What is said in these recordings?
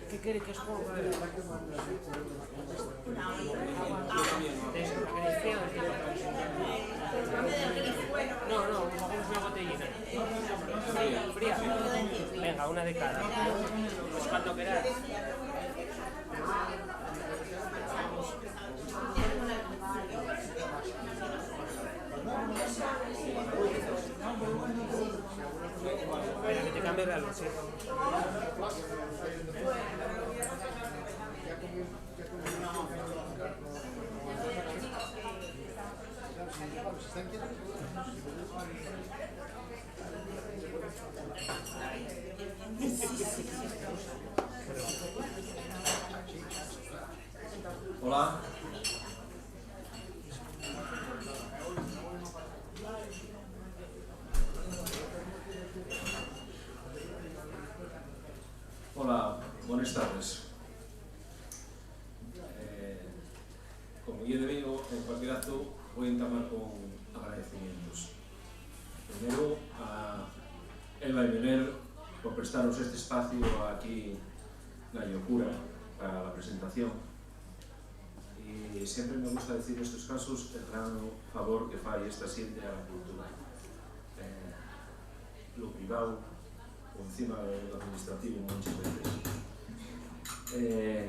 ¿Qué quiere que os ponga? No, cogemos una botellina. Fría. Venga, una de cada. Pues cuando queráis. Espera, que te cambie de algo, sí. Hola. Hola, buenas tardes. Como yo debido, en cualquier acto voy a entamar con agradecimientos. Primero a Elba y Beler por prestaros este espacio aquí en la Locura para la presentación. Y siempre me gusta decir en estos casos el gran favor que fai esta xente a la cultura. Lo privado por encima de lo administrativo muchas veces.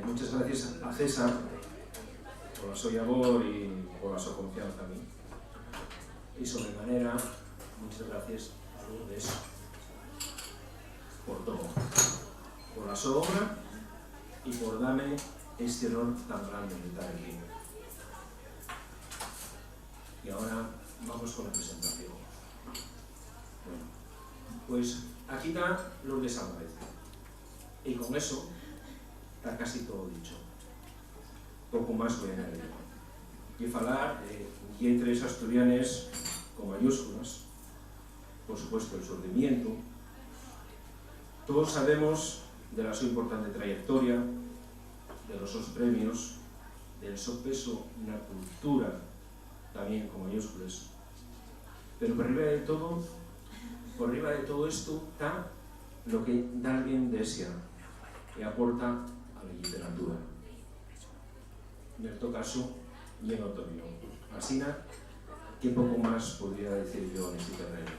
Muchas gracias a César por la su labor y por la su confianza a mí. Y sobremanera, muchas gracias a Lourdes por todo, por la su obra y por darme este honor tan grande de estar aquí. Y ahora vamos con la presentación. Bueno, pues aquí está Lourdes Álvarez. Y con eso está casi todo dicho. Poco más voy a añadir. Y falar de tres asturianes con mayúsculas, por supuesto el surdimiento. Todos sabemos de la su importante trayectoria, de los sus premios, del su peso en la cultura, también con mayúsculas. Pero por arriba de todo esto está lo que alguien desea y aporta a la literatura. En este caso, y en otoño. Así que poco más podría decir yo en este terreno.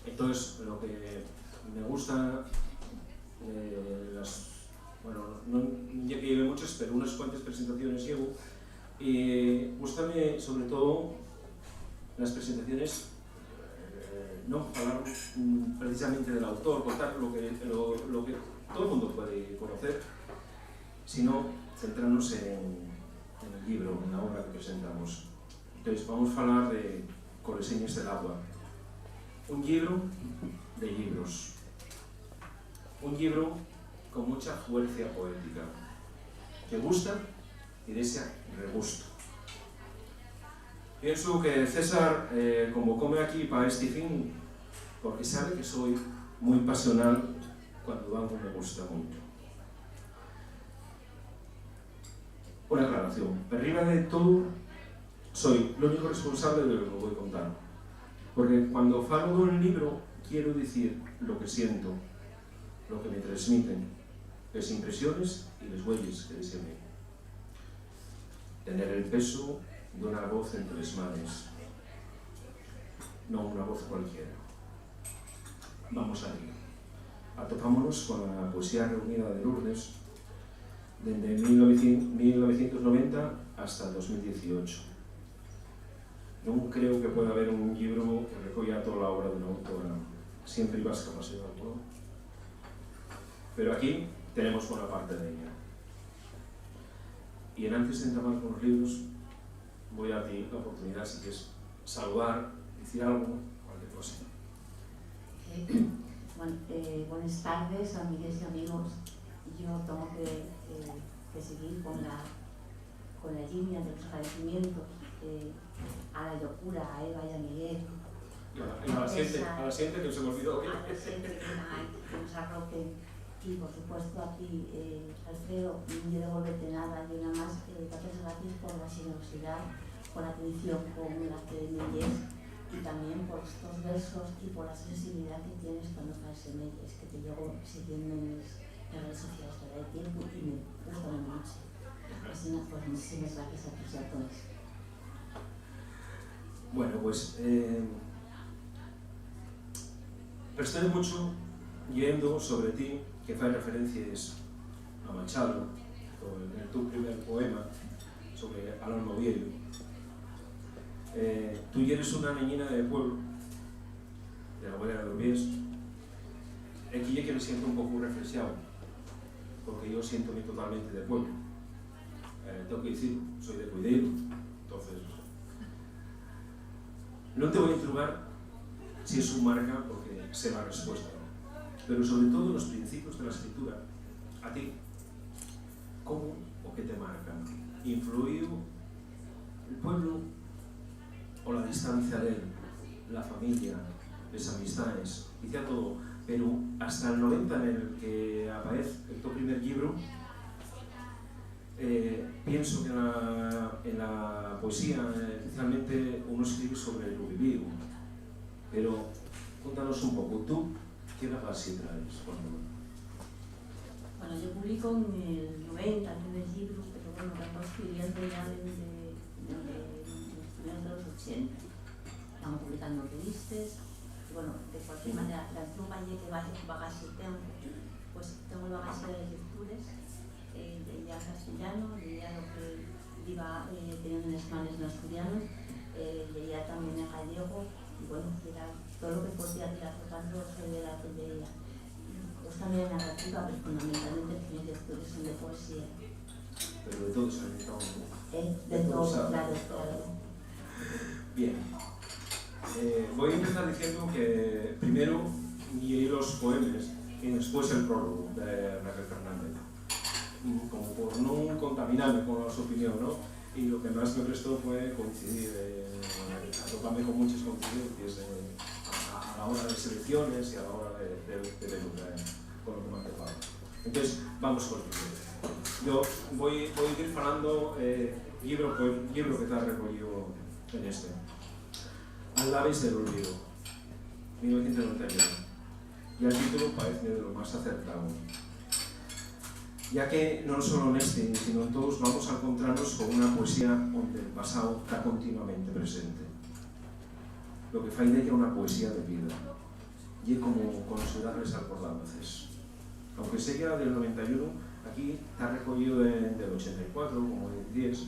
Entonces, lo que me gusta, bueno, no ya que lleve muchas, pero unas cuantas presentaciones llevo, y gustame sobre todo las presentaciones, no hablar precisamente del autor, contar lo que todo el mundo puede conocer, sino centrarnos en el libro, en la obra que presentamos. Entonces vamos a hablar de Coleseñas del agua, un libro de libros, un libro con mucha fuerza poética, que gusta y desea regusto. Pienso que César convocóme aquí para este fin porque sabe que soy muy pasional cuando algo me gusta mucho. Una aclaración. Por arriba de todo, soy el único responsable de lo que voy a contar. Porque cuando falo de un libro, quiero decir lo que siento, lo que me transmiten, las impresiones y las huellas que deseo mí. Tener el peso de una voz entre las manos, no una voz cualquiera. Vamos a ello. Atopámonos con la poesía reunida de Lourdes desde 1990 hasta 2018. No creo que pueda haber un libro que recoja toda la obra de una autora, siempre ibas capacidad, ¿no? Pero aquí tenemos buena parte de ella. Y antes de entrar con los libros, voy a ti la oportunidad, si quieres saludar, decir algo, cualquier cosa. Buenas tardes, amigas y amigos. Yo tengo que seguir con la línea de los agradecimientos a la Locura, a Eva y a Miguel. Y a la siguiente que se me olvidó. A la gente que nos arropen. Y por supuesto a ti, Alfredo, no quiero devolverte nada, y nada más darte las gracias por la generosidad, por la atención con la que me lees y también por estos versos y por la sensibilidad que tienes cuando haces semillas, que te llevo siguiendo en redes sociales todo el tiempo y me gustan mucho. Así que pues muchísimas gracias a todos y a todas. Bueno, pues presté mucho leyendo sobre ti, que fai referencias a Machado, en el tu primer poema sobre Alón Noviello. Tú eres una niñina de pueblo, de la Huela de Urbiés, aquí yo que me siento un poco reflexionado, porque yo siento-me totalmente de pueblo. Tengo que decir, soy de Cuideiro, entonces no te voy a interrogar si es un marca, porque sé la respuesta, ¿no? Pero sobre todo los principios de la escritura, a ti, ¿cómo o qué te marcan? ¿Influido el pueblo o la distancia de él, la familia, las amistades, dice todo? Pero hasta el 90 en el que aparece el tu primer libro, pienso que en la poesía, especialmente, uno escribe sobre lo vivido. Pero cuéntanos un poco, ¿tú qué bagaje traes? Bueno, yo publico en el 90 el primer libro, pero bueno, vengo escribiendo ya desde los primeros de los 80. Estamos publicando revistas, y bueno, de cualquier manera, la pluma y que bagaje tengo, pues tengo el bagaje de las lecturas, leía castellano, leía lo que iba teniendo en las manos en asturiano, leía también en gallego, y bueno, era todo lo que podía tirar tocando sobre la tontería. Pues también narrativa, pero fundamentalmente mis lecturas son de poesía. Pero de todo se ha necesitado un poco. De todo, claro, claro. Bien. Voy a empezar diciendo que primero leí los poemas y después el prólogo de Raquel Fernández, como por no contaminarme con su opinión, ¿no? Y lo que más me prestó fue coincidir, toparme con muchas coincidencias a la hora de selecciones y a la hora de ver con lo que me ha tocado. Entonces, vamos con el primero. Yo voy a ir falando libro que te has recogido en este. Al Aves del Olvido, 1991. Y el título parece de lo más acertado. Ya que no solo en este, sino en todos vamos a encontrarnos con una poesía donde el pasado está continuamente presente. Lo que fai de que una poesía de vida. Y es como considerarles acordantes. Aunque sea del 91, aquí está recogido del 84, como del 10,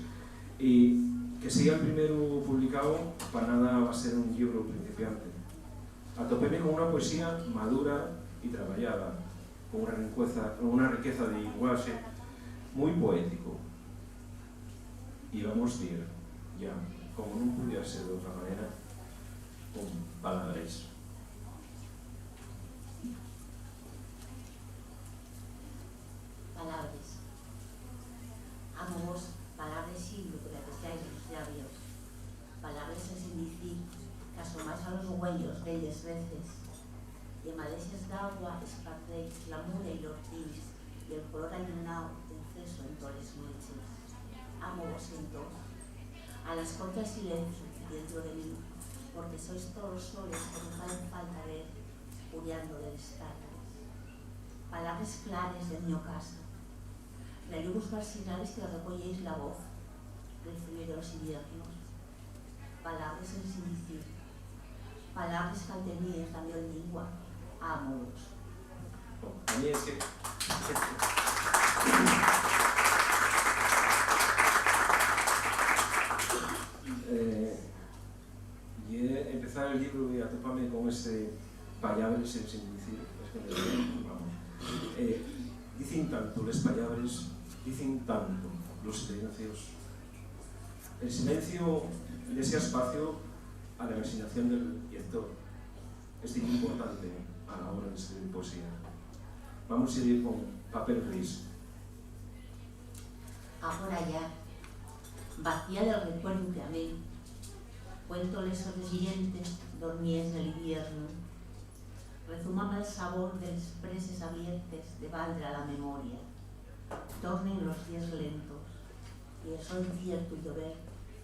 y que sea el primero publicado, para nada va a ser un libro principiante. Atopéme con una poesía madura y trabajada, con una riqueza de lenguaje muy poético. Y vamos a ir, ya, como no pudiera ser de otra manera, con palabras. Palabras. Amo vos, palabras siglo que apestáis los labios. Palabras sin decir, que asomáis a los huellos bellas veces. Y en malecias d'agua esparcéis la mura y los ortiz, y el color allanado de exceso en todas las noches. Amo vos entonces, a las cortas silencio dentro de mí, porque sois todos los soles que me hacen falta ver, curiando de destaques. Palabras claras de mi ocaso, reluvos marginales que recolléis la voz, recibir de los inviernos. Palabras sin decir, palabras que al tenías también lengua. Amos. A mí es que... y empezar el libro y atoparme con ese palabras sin decir, dicen tanto las palabras, dicen tanto los silencios. El silencio de ese espacio a la imaginación del lector es muy importante a la hora de escribir poesía. Vamos a ir con papel gris. Ahora ya, vacía del recuerdo que amé, cuéntoles a los dientes, dormíes del invierno, rezumaba el sabor de las presas abiertas de balde a la memoria, tornen los días lentos, y el sol cierto y llover,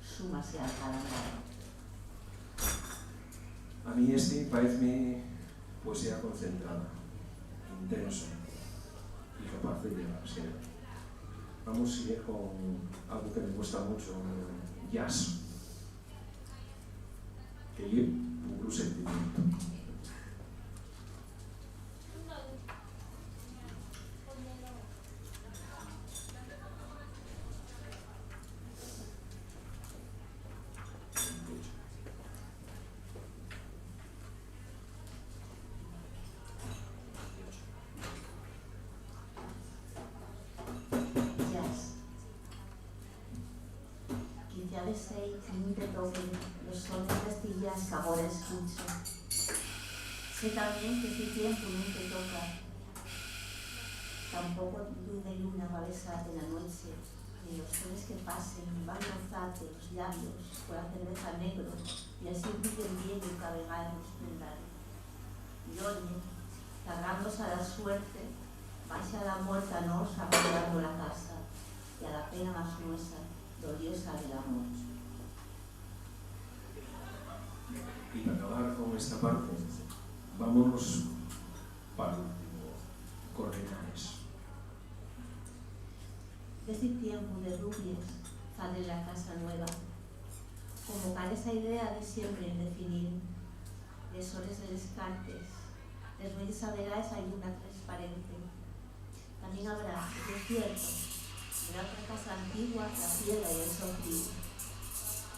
súmase al calamar. A mí este parece poesía concentrada, intenso. y capaz de llegar a ser. Vamos a ir con algo que me gusta mucho, jazz, que es puro sentimiento. Sei que toquen los sones deste jazz que agora escucho. Sé tamén que ese tiempo non te toca. Tampoco luz de luna va a besarte en la noche, ni los sones que pasen van a rozarte los labios por la cerveza negro y así brillen bien y cabegar los prendales. Y oye, cargándose a la suerte, baixa la muerta nos arreglando la casa y a la pena más nuestra gloriosa del amor. Y para acabar con esta parte, vámonos para el último, Coordenares. Desde tiempo de rubias sale la casa nueva, convocar esa idea de siempre indefinir, de soles de descartes, de ruidos saberás hay una transparente. También habrá, es cierto, de la otra casa antigua, la piedra y el sofrí,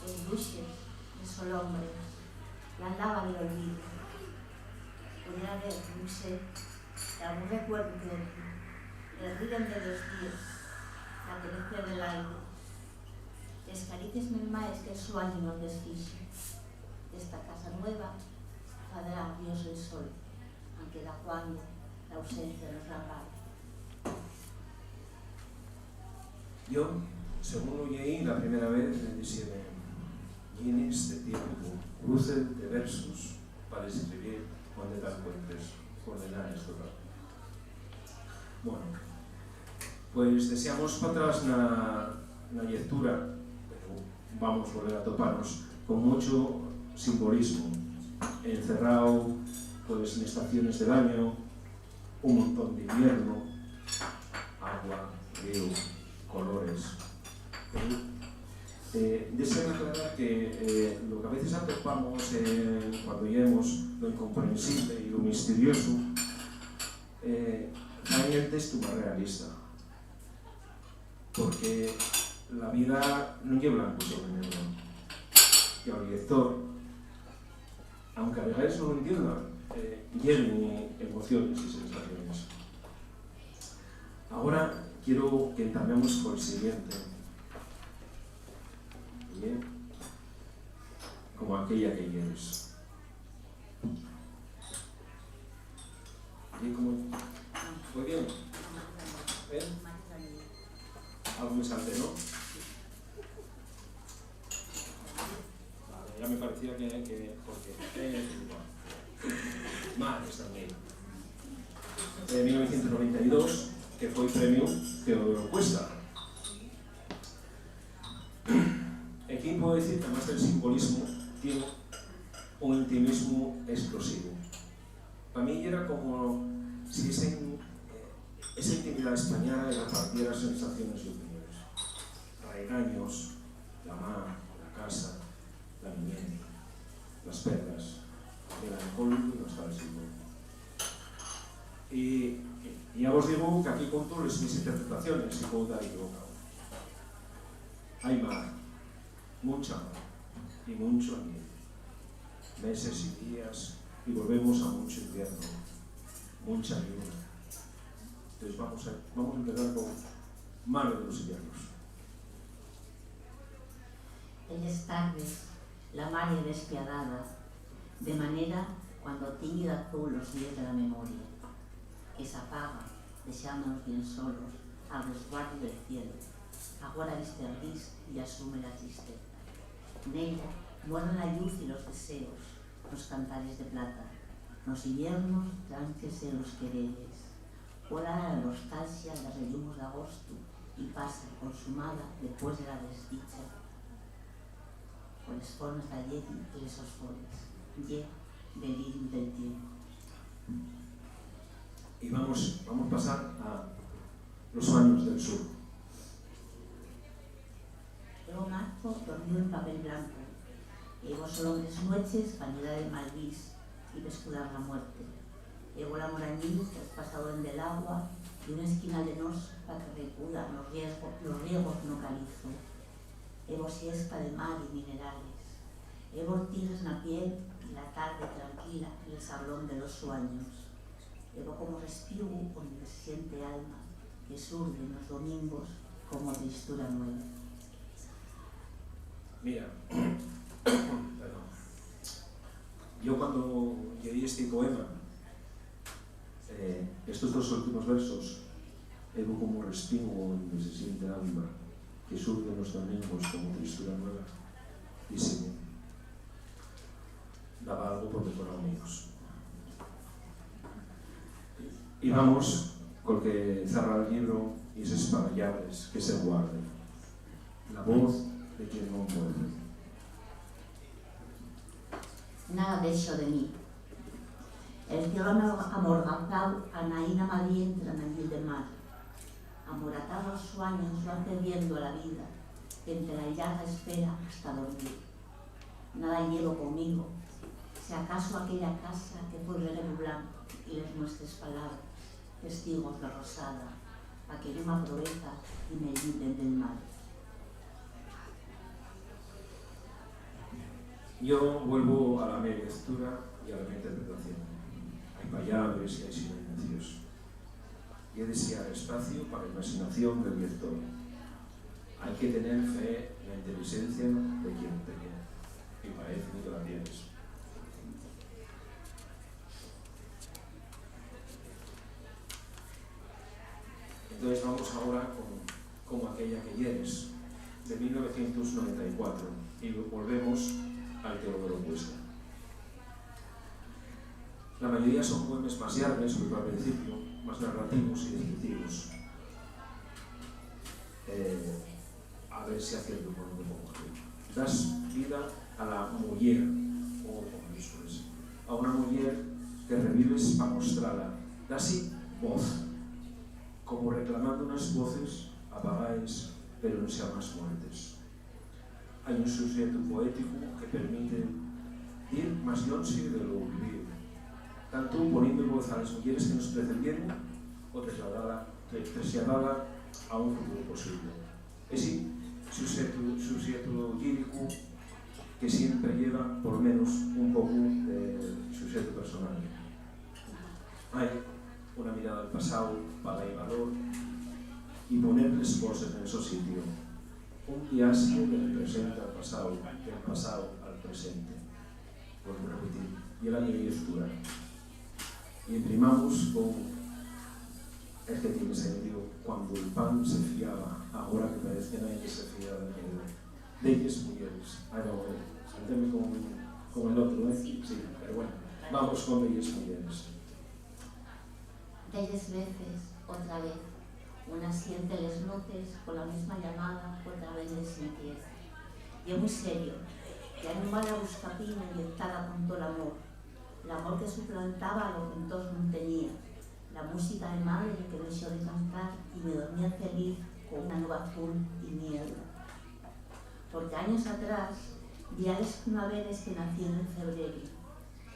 el buche, el solombre, la lava del olvido. Pudiera haber, no sé, de algún recuerdo que el río de los días, la crecer del aire, les caricias normales que el sueño nos desfixe. Esta casa nueva padrá Dios el sol, aunque da cuando la ausencia nos la pague. Yo, según lo leí la primera vez, me decía Guinness de tiempo, cruce de versos para escribir donde te encuentres, Coordenares total. Bueno, pues deseamos para atrás na lectura, pero vamos a volver a toparnos con mucho simbolismo, encerrado pues en estaciones del año, un montón de invierno, agua, río, colores. Deseo aclarar que lo que a veces atopamos cuando leemos lo incomprensible y lo misterioso hay en el texto más realista, porque la vida no lleva blanco sobre negro, y al lector, aunque a veces no lo entienda, lleven emociones y sensaciones. Ahora quiero que entamemos por el siguiente. Bien, como aquella que eres. Bien, como... ¿Fue bien? ¿Bien? Algo me salte, ¿no? Vale, ya me parecía que porque... Madres también. De 1992, que fue premio Teodoro Cuesta. Aquí puedo decir que además del simbolismo tiene un intimismo explosivo. Para mí era como si esa intimidad española era partida de sensaciones y opiniones. Regaños, la mar, la casa, la niñez, las perlas, el alcohol y nostálgico. Y ya os digo que aquí conto mis interpretaciones y puedo dar equivocado. Hay mar, mucha mar y mucho nieve, meses y días y volvemos a mucho invierno, mucha lluvia. Entonces vamos a empezar con mar de los inviernos. Elles tardes, la marea despiadada, de manera cuando tiñe de azul los días de la memoria, que se apaga, dejándonos bien solos, al resguardo del cielo. Agora viste el gris y asume la tristeza. Nella mueren la luz y los deseos, los cantares de plata. Los inviernos tránquese los quereres. Vola la nostalgia de rellumos de agosto y pasa consumada después de la desdicha por las formas de ayer y esos fores. Ye delirium del tiempo. Y vamos a pasar a los sueños del sur. Luego marzo dormió en papel blanco. Llevó solo 3 noches para llegar el Malvís y descuidar la muerte. Llevó la Morañil traspasado en del agua y una esquina de nos para que recudan los riegos no calizo. Llevó siesta de mar y minerales. Llevó ortigas en la piel y la tarde tranquila en el sablón de los sueños. Llevó como respiro donde se siente alma que surge en los domingos como tristura nueva. Mira, perdón. Yo cuando leí este poema, estos 2 últimos versos, evo como respingo donde se siente alma, que surge en los domingos como tristura nueva, y se daba algo por decorar amigos. Y vamos con que cerra el libro y esas palabras que se guarden. La voz de quien non pode. Nada deixo de mí. El cielo amorgazado a Naína Madí entra en el de mar. Amoratar los sueños van perdiendo la vida, entre la llaga espera hasta dormir. Nada llevo conmigo, si acaso aquella casa que fue relevo blanco y les nuestras palabras, testigos de rosada, a que yo me aprovecha y me libren del mal. Yo vuelvo a la media lectura y a la interpretación. Hay palabras y hay silencios. Y he de desear espacio para la imaginación del lector. Hay que tener fe en la inteligencia de quien te lee. Y parece que la tienes. Entonces vamos ahora con aquella que hieres, de 1994, y volvemos al Teodoro Cuesta. La mayoría son poemas más largos, como al principio, más narrativos y descriptivos. A ver si acierto con lo que pongo aquí. Das vida a la muller, o con después, a una muller que revives para mostrarla. Das voz, como reclamando unas voces apagadas, pero no sean más muertes. Hay un sujeto poético que permite ir más longe de lo vivido, tanto poniendo voz a las mujeres que nos precedieron o trasladada a un futuro posible. Ese sujeto lírico que siempre lleva por lo menos un poco de sujeto personal. Hay una mirada al pasado para dar valor y ponerles cosas en su sitio. Un viaje del presente al pasado, del pasado al presente. Por repetir, y la lectura. Y imprimamos con el que tiene sentido cuando el pan se fiaba, ahora que parece que nadie se fía de ellas mujeres. Ahí vamos a ver, saltemos con el otro, ¿eh? Sí, pero bueno, vamos con ellas mujeres. 10 veces, otra vez, una siente les notes con la misma llamada, otra vez les empieza. Y es muy serio, ya no va la buscapina inyectada con todo el amor que suplantaba lo que entonces no tenía, la música de madre que me hizo de cantar y me dormía feliz con una nueva azul y niebla. Porque años atrás, diarias primaveras que nacieron en febrero,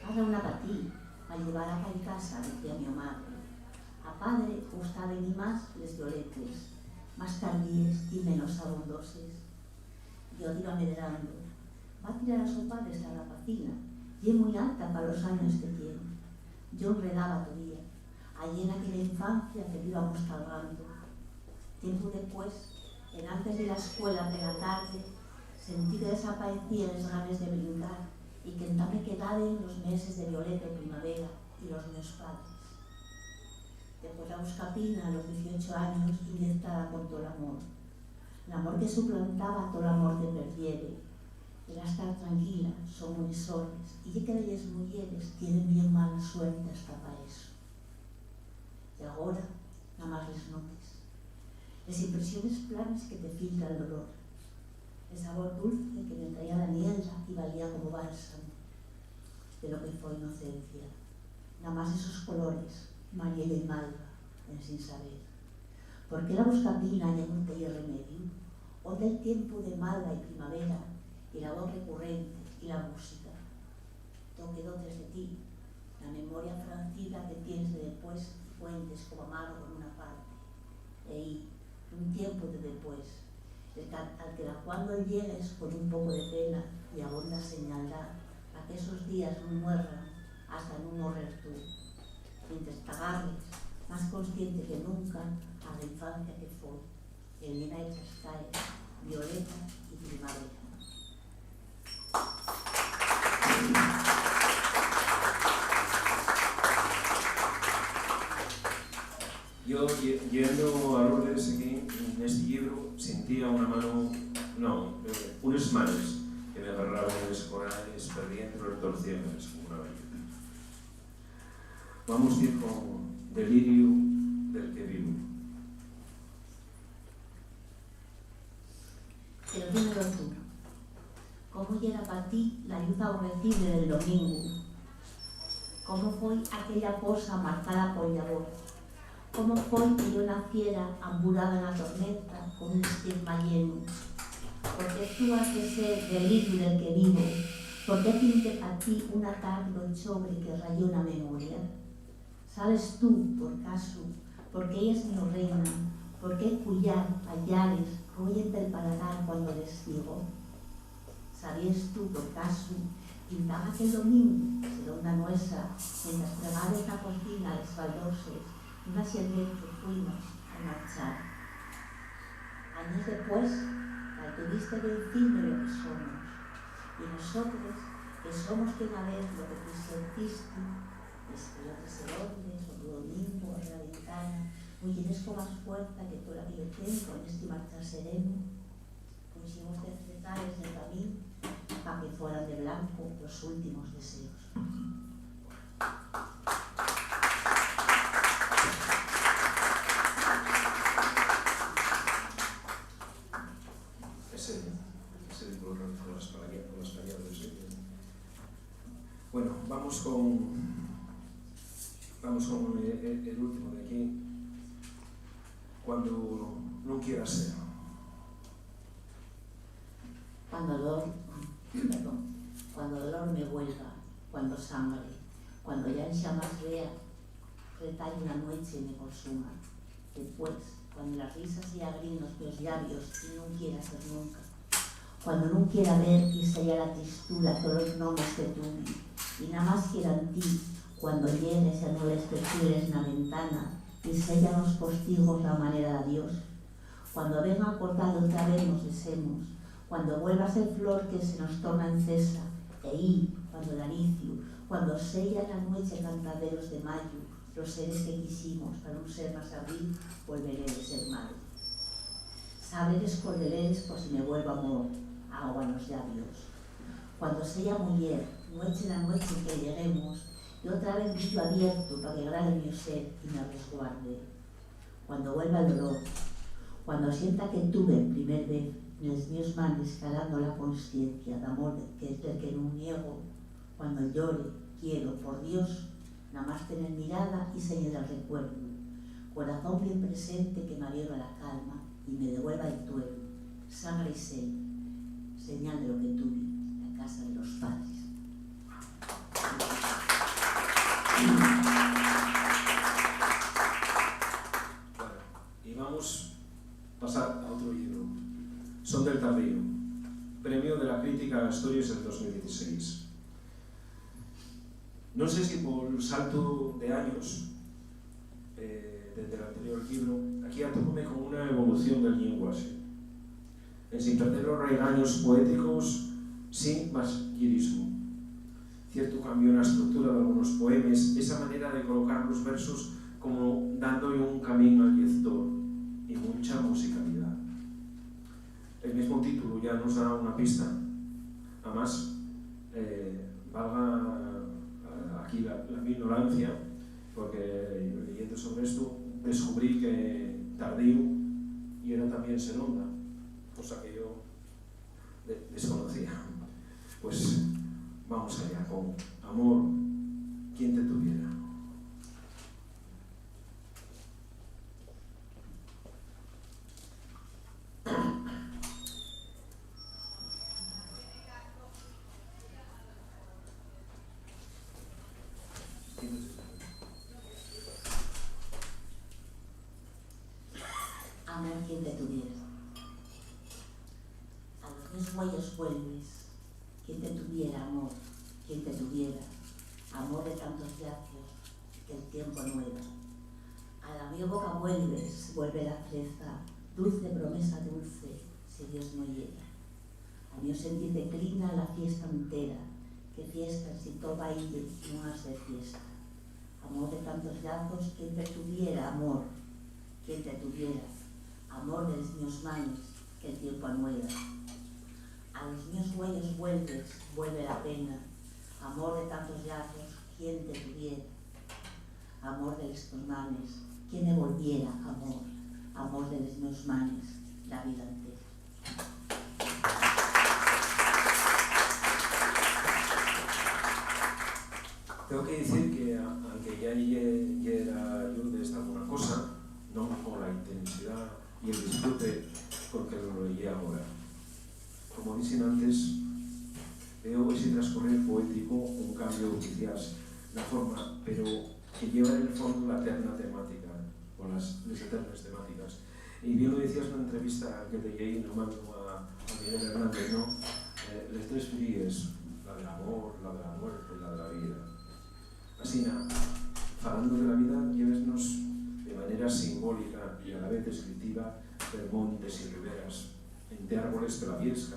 haga una para ti, para llevar a casa, decía mi madre. A padre gustaba ni más les violetes, más tardíes y menos abundoses. Yo iba medrando, va a tirar a su padre hasta la pacina, y es muy alta para los años que tiene. Yo enredaba todavía, allí en aquella infancia que íbamos cargando. Tiempo después, en antes de la escuela de la tarde, sentí que desaparecían las ganas de brincar y que en me quedaban los meses de violeta y primavera y los meus padres. Después la buscapina a los 18 años inyectada con todo el amor que suplantaba todo el amor que perdiere. Era estar tranquila, son muy soles, y que las mujeres tienen bien mala suerte hasta para eso. Y ahora, nada más les notes. Las impresiones planas que te filtra el dolor. El sabor dulce que me traía la niebla y valía como bálsamo. De lo que fue inocencia. Nada más esos colores, Mariela y Malva, en sin saber. ¿Por qué la buscapina y un y remedio? ¿Dónde el tiempo de malva y primavera y la voz recurrente y la música? Todo quedó desde ti, la memoria francida que tienes de después, fuentes como mano con una parte. Y un tiempo de después, al que cuando llegues con un poco de pena y abonda señaldad, a que esos días no muerran hasta no morrer tú, mientras tagarles, más consciente que nunca, a la infancia que fue, Elena y Chascae, Violeta y Primavera. Yo, yendo a Lourdes aquí, en este libro, sentía una mano, unas manos que me agarraban en los corales, perdiendo el torciéndoles como una ballena. Vamos a ir con Delirio del que vivo. Pero dímelo tú, ¿cómo era para ti la luz aborrecible del domingo? ¿Cómo fue aquella cosa marcada por llavor? ¿Cómo fue que yo naciera ambulada en la tormenta con un estigma lleno? Porque tú has de ser delirio del que vivo, porque pinte a ti una tarde sobre que rayó una memoria. ¿Sabes tú, por caso, porque ella es mi reina, por qué cuyar, hallares, ruyen del paladar cuando les digo? ¿Sabías tú, por caso, pintaba aquel domingo, será una nuesa, mientras pregaba en la cocina los baldoses, una sirviente fuimos a marchar? Años después, tuviste que decirme lo que somos, y nosotros, que somos que una vez lo que tú sentiste, despelotes de Londres, o tu domingo, en la ventana, muy enesco más fuerte que toda la que yo tengo en este marchar sereno, pusimos de fretales del camino para que fueran de blanco los últimos deseos. Ese de color con las pañadas. Bueno, vamos con el último de aquí. Cuando no quieras ser. Cuando dolor me vuelva, cuando sangre, cuando ya en llamas vea, retalle una noche y me consuma. Después, cuando las risas y agrinos los labios y no quiera ser nunca. Cuando no quiera ver y sellar la tristura todos los nombres que tuve, y nada más quiera en ti, cuando llegues a no les perfiles en la ventana y sellan los postigos la manera de Dios. Cuando venga a cortar otra vez nos besemos, cuando vuelva a ser flor que se nos torna en cesa, cuando el anicio, cuando sella la noche cantaderos de mayo, los seres que quisimos para un ser más abril, volveré de ser madre. Sabres cordeleres por si me vuelvo amor, agua en los labios. Cuando sella mujer, noche la noche en que lleguemos, y otra vez brillo abierto para que grade mi ser y me resguarde. Cuando vuelva el dolor, cuando sienta que tuve primer vez en los míos manos escalando la conciencia de amor del que no niego, cuando llore, quiero, por Dios, nada más tener mirada y señal del recuerdo, corazón bien presente que me aviva la calma y me devuelva el tuelo, sangre y sed, señal de lo que tuve, la casa de los padres. Bueno, y vamos a pasar a otro libro. Son del Tardío, premio de la crítica a Asturias del 2016. No sé si por el salto de años desde el anterior libro, aquí atópame con una evolución del lenguaje. Sin perder los regaños poéticos, sin masquirismo. Cierto cambio en la estructura de algunos poemas, esa manera de colocar los versos como dándole un camino al lector y mucha musicalidad. El mismo título ya nos da una pista. Además, valga aquí la ignorancia, porque leyendo sobre esto descubrí que Tardío y era también Senonda, cosa que yo desconocía. Pues vamos allá con Amor, quien te tuviera. Amor, quien te tuviera. A los mis huellos vuelves, quien te tuviera, amor, quien te tuviera. Amor de tantos yacios que el tiempo nueva. A la mi boca vuelves, vuelve la freza, dulce promesa dulce, si Dios no hiera. A mi sentir declina la fiesta entera, que fiesta si todo baile no hace fiesta. Amor de tantos lazos, quien te tuviera, amor, quien te tuviera. Amor de los míos manes, que el tiempo anuera. A los míos huellos vuelves, vuelve la pena. Amor de tantos lazos, quien te tuviera. Amor de estos manes, quien me volviera, amor. Amor de los míos manes, la vida entera. Tengo que decir que, aunque ya era Lourdes de alguna cosa, no con la intensidad y el disfrute con que lo leí ahora. Como dicen antes, veo ese transcurrir poético, un cambio quizás la forma, pero que lleva en el fondo la eterna temática, o las eternas temáticas. Y bien lo decías en una entrevista que te llegué nomando a Miguel Hernández, ¿no? Las tres fríes, la del amor, la de la muerte y la de la vida. Así, hablando de la vida, llévenos de manera simbólica y a la vez descriptiva de montes y riberas, entre árboles de la viesca,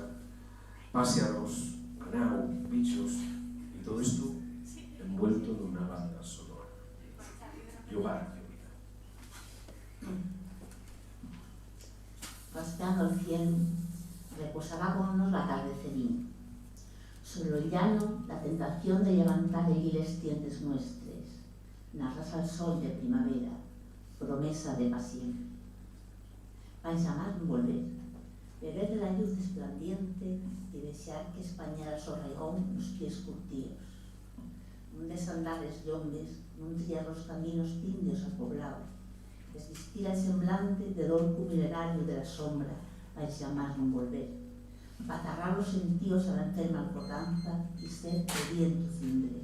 pájaros, ganado, bichos, y todo esto envuelto en una banda sonora. Y hogar de vida. Paseando el cielo, reposaba con unos la atardecerín. Sobre el llano, la tentación de levantar aguiles dientes nuestros, narras al sol de primavera, promesa de pasión. Vais a más volver, beber de la luz esplandiente y desear que españara sorregón los pies curtidos. Un desandares llombes, nun trillar los caminos indios a poblado, desvistira el semblante de dolcu milenario de la sombra, vais a más volver. Patarrar los sentidos a la enferma alcordanza y ser el viento cimbre.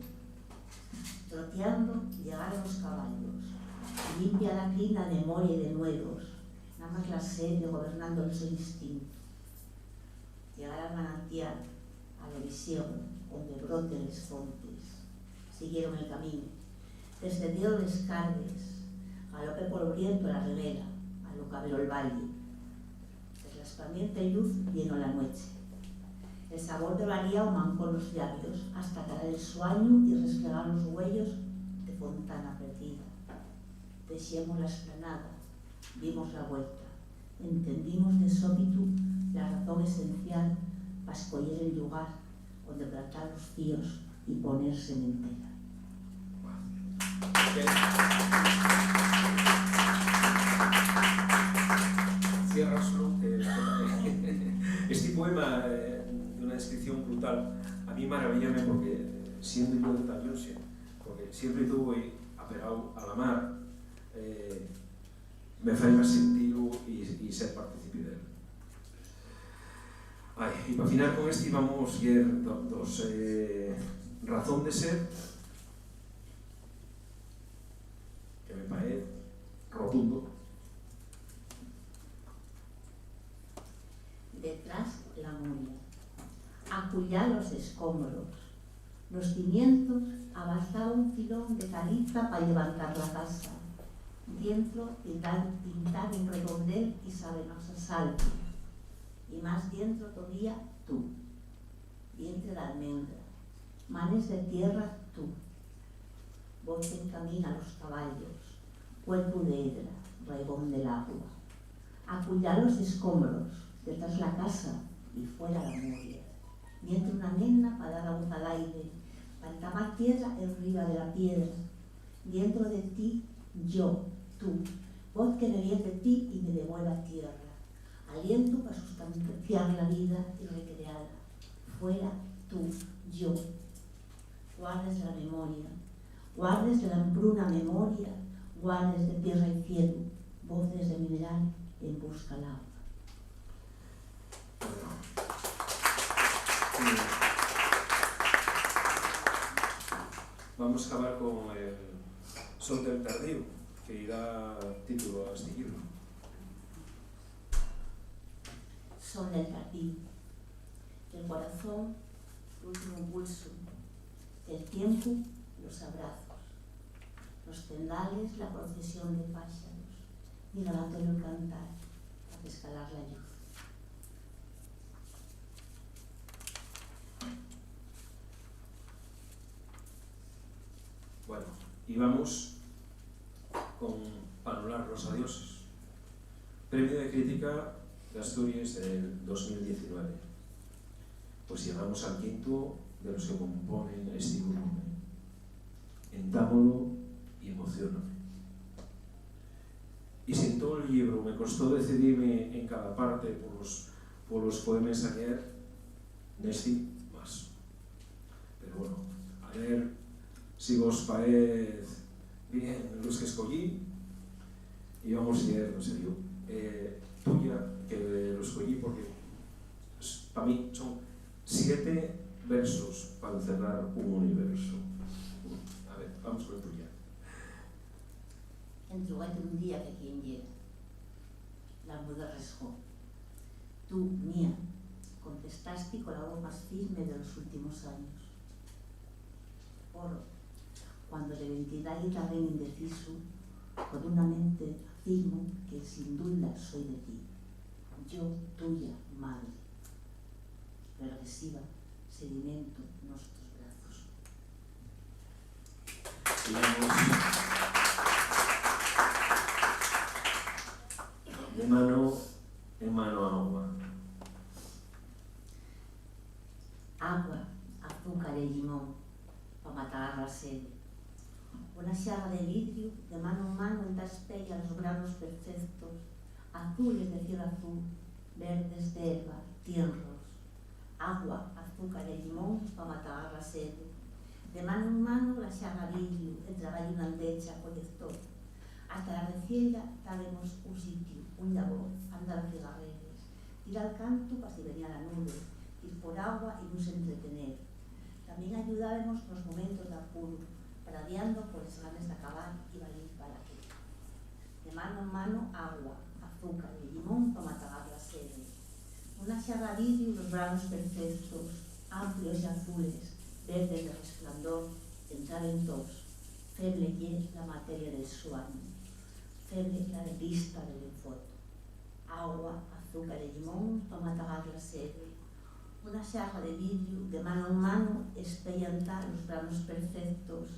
Troteando, llegar a los caballos, limpia la clina de memoria y de nuevos, nada más la sed gobernando el instinto. Llegar al manantial, a la visión, donde broten los fontes. Siguieron el camino, descendió los carnes, galope polvoriento la ribera, a lo cabero el valle. Resplandiente luz lleno la noche. El sabor de varía mancó los labios hasta caer el sueño y resplegar los huellos de fontana perdida. Dejemos la esplanada, dimos la vuelta, entendimos de súbito la razón esencial para escoger el lugar donde plantar los cíos y poner sementera. Cierraslo. Este poema, de una descripción brutal, a mí maravillame porque, siendo yo de Tallosia, porque siempre tuve apegado a la mar, me frega sentirlo y ser partícipe de él. Y para final con este vamos a ver dos razón de ser que me parece rotundo. Detrás la muria, acullá los escombros, los cimientos avanzaba un filón de caliza para levantar la casa, dentro pintar un redondel y sabenosa sal, y más dentro todavía tú, vientre de almendra, manes de tierra tú, voz que encamina a los caballos, cuerpo de hedra, raigón del agua, acullá los escombros, detrás la casa y fuera la muria. Mientras una nena para dar agua al aire, para entamar tierra arriba de la piedra. Dentro de ti, yo, tú, voz que me viene de ti y me devuelve a tierra. Aliento para sustanciar la vida y recrearla. Fuera, tú, yo. Guardes la memoria, guardes de la hambruna memoria, guardes de tierra y cielo, voces de mineral en busca al agua. vamos a acabar con el Sol del Tardío, que irá título a este libro. Sol del Tardío. El corazón, último pulso. El tiempo, los abrazos. Los tendales, la procesión de pájaros. Y el oratorio cantar, para escalar la luz. Bueno, y vamos con Anular los adioses. Premio de Crítica de Asturias del 2019. Pues llegamos al quinto de los que componen este volumen. Entámolo y emocioname. Y si en todo el libro me costó decidirme en cada parte por los poemas ayer, neste más. Pero bueno, a ver si vos parece bien los que escogí, y vamos a ir, en serio, tuya, que lo escogí porque para mí son 7 versos para cerrar un universo. A ver, vamos con tuya. Entrugate un día que quien llega, la muda resjó. Tú, mía, contestaste con la voz más firme de los últimos años. Oro, cuando de identidad y también indeciso, con una mente afirmo que sin duda soy de ti. Yo, tuya, madre. Regresiva, sedimento nuestros brazos. De mano en mano agua. Agua, azúcar y limón, para matar la sed. Una xarra de vidrio, de mano en mano, entaspella los granos perfectos, azules de cielo azul, verdes de herba, tiernos. Agua, azúcar y limón, para matar la sed. De mano en mano, la xarra vidrio, el traballo na andecha, colector. Hasta la reciella daremos un sitio, un labor, andar a cigarreres, ir al canto para si venía la nube, ir por agua y nos entretener. También ayudaremos nos momentos de apuro, paradeando por las ganas de acabar y valer para aquí. De mano en mano, agua, azúcar y limón para matar la sed. Una xarra vidrio y los granos perfectos, amplios y azules, verdes de resplandor, entrar en tos. Feble y la materia del sueño. Feble la revista del enfoto. Agua, azúcar y limón para matar la sed. Una xarra de vidrio, de mano en mano, espellantar los granos perfectos,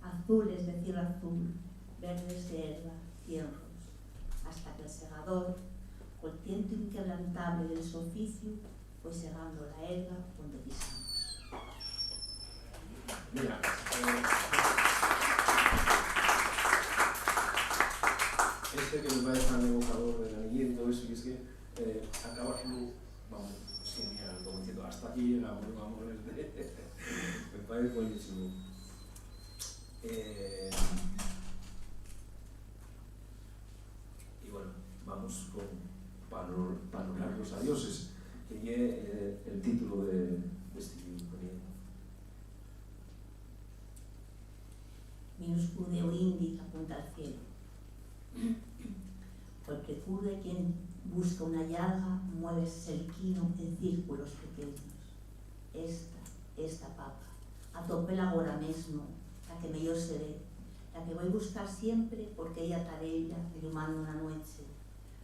azules de cielo azul, verdes de herba, tiernos, hasta que el segador, con el tiento inquebrantable del su oficio, fue segando la herba donde pisamos. Mira, este que me parece tan evocador de la niñez y todo eso, y es que acabarlo, vamos, es genial, como diciendo, hasta aquí llegamos, vamos, me parece buenísimo. Y bueno, vamos con Anular los adioses, que es el título de este libro. Minúsculo de índice apunta al cielo. Porque curde quien busca una llaga, mueve cerquino en círculos pequeños. Esta papa, atopela agora mesmo, la que mellor seré, la que voy buscar siempre porque ella tarella, ilumando una noche.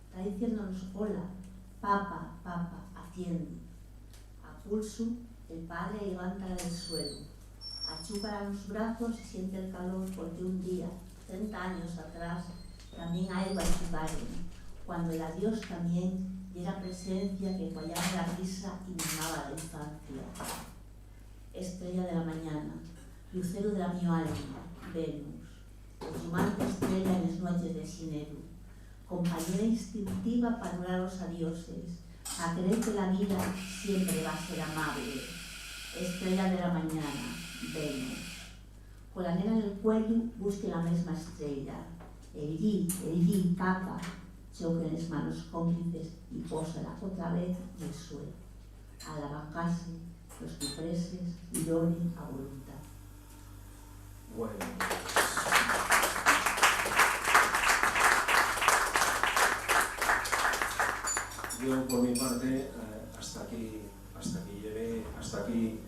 Está diciéndonos, hola, papa, papa, atiende. A pulso, el padre levántala del suelo. Achúcala en los brazos y siente el calor porque un día, 30 años atrás, también a él bautisbaron, cuando el adiós también era presencia que cuallaba la risa y mimaba la infancia. Estrella de la mañana, lucero de la mi alma, Venus, exhumante estrella en las noches de Xineru, compañera instintiva para anular los adioses, a creer que la vida siempre va a ser amable. Estrella de la mañana, Venus. Con la nena en el cuello, busque la misma estrella. El di, papa, choquen las manos cómplices y pósala otra vez en el suelo. Al abancarse, los cipreses lloren a voluntad. Bueno, yo por mi parte hasta aquí llegué, hasta aquí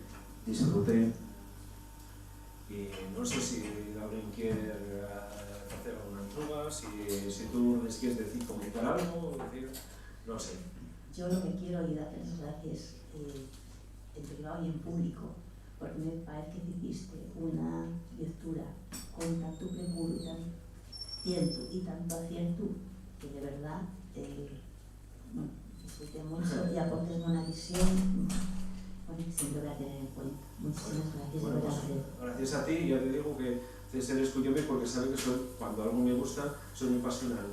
disfruté, y no sé si alguien quiere hacer alguna prueba, si tú les quieres decir, comentar algo, decir, no sé. Yo lo que quiero y darte las gracias en privado y en público, porque me parece que hiciste una lectura con tanto prepuro y tanto acierto que de verdad disfruté mucho y aportes una visión, siempre voy a tener en cuenta. Muchísimas gracias. Bueno, pues, gracias a ti, ya te digo que César escúchame porque sabe que cuando algo me gusta soy muy pasional.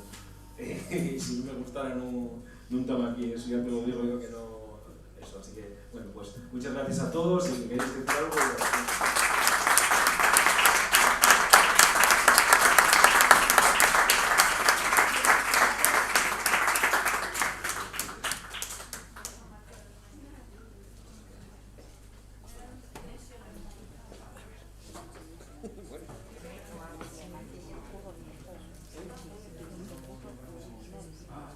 Y si no me gustara no estaba aquí, eso ya te lo digo yo que no, eso, así que bueno, pues muchas gracias a todos y si queréis decir algo.